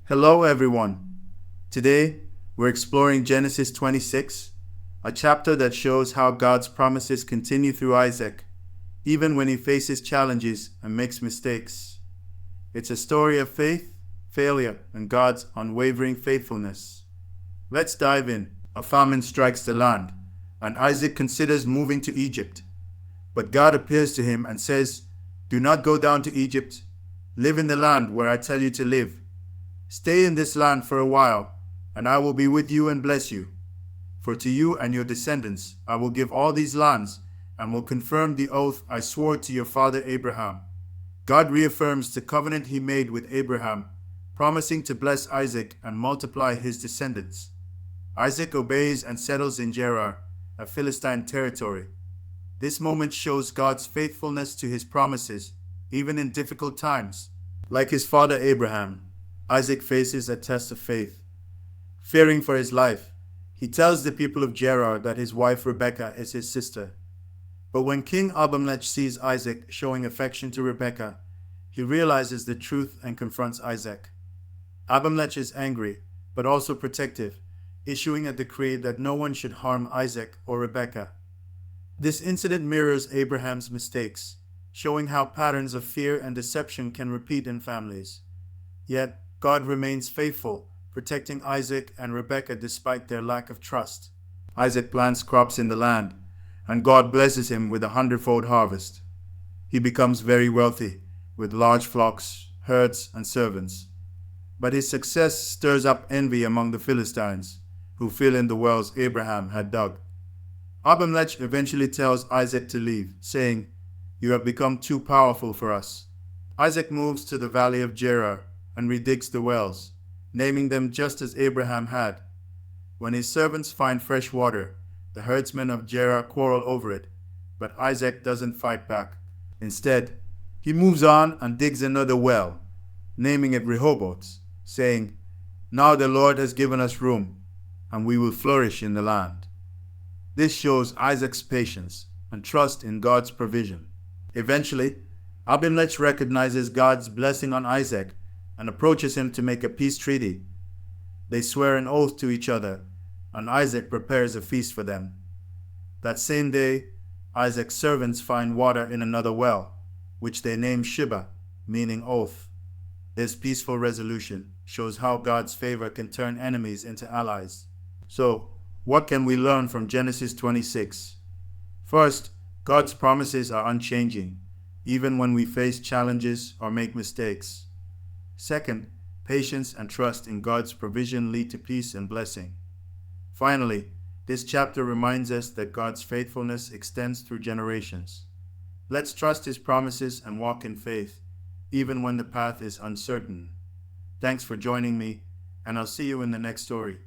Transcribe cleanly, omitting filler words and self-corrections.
Hello, everyone. Today, we're exploring Genesis 26, a chapter that shows how God's promises continue through Isaac, even when he faces challenges and makes mistakes. It's a story of faith, failure, and God's unwavering faithfulness. Let's dive in. A famine strikes the land, and Isaac considers moving to Egypt. But God appears to him and says, "Do not go down to Egypt. Live in the land where I tell you to live. Stay in this land for a while, and I will be with you and bless you. For to you and your descendants I will give all these lands, and will confirm the oath I swore to your father Abraham." God reaffirms the covenant he made with Abraham, promising to bless Isaac and multiply his descendants. Isaac obeys and settles in Gerar, a Philistine territory. This moment shows God's faithfulness to his promises, even in difficult times. Like his father Abraham, Isaac faces a test of faith. Fearing for his life, he tells the people of Gerar that his wife Rebekah is his sister. But when King Abimelech sees Isaac showing affection to Rebekah, he realizes the truth and confronts Isaac. Abimelech is angry, but also protective, issuing a decree that no one should harm Isaac or Rebekah. This incident mirrors Abraham's mistakes, showing how patterns of fear and deception can repeat in families. Yet, God remains faithful, protecting Isaac and Rebekah despite their lack of trust. Isaac plants crops in the land, and God blesses him with a hundredfold harvest. He becomes very wealthy, with large flocks, herds, and servants. But his success stirs up envy among the Philistines, who fill in the wells Abraham had dug. Abimelech eventually tells Isaac to leave, saying, "You have become too powerful for us." Isaac moves to the valley of Gerar and redigs the wells, naming them just as Abraham had. When his servants find fresh water, the herdsmen of Gerar quarrel over it, but Isaac doesn't fight back. Instead, he moves on and digs another well, naming it Rehoboth, saying, "Now the Lord has given us room, and we will flourish in the land." This shows Isaac's patience and trust in God's provision. Eventually, Abimelech recognizes God's blessing on Isaac and approaches him to make a peace treaty. They swear an oath to each other, and Isaac prepares a feast for them. That same day, Isaac's servants find water in another well, which they name Sheba, meaning oath. This peaceful resolution shows how God's favor can turn enemies into allies. So, what can we learn from Genesis 26? First, God's promises are unchanging, even when we face challenges or make mistakes. Second, patience and trust in God's provision lead to peace and blessing. Finally, this chapter reminds us that God's faithfulness extends through generations. Let's trust his promises and walk in faith, even when the path is uncertain. Thanks for joining me, and I'll see you in the next story.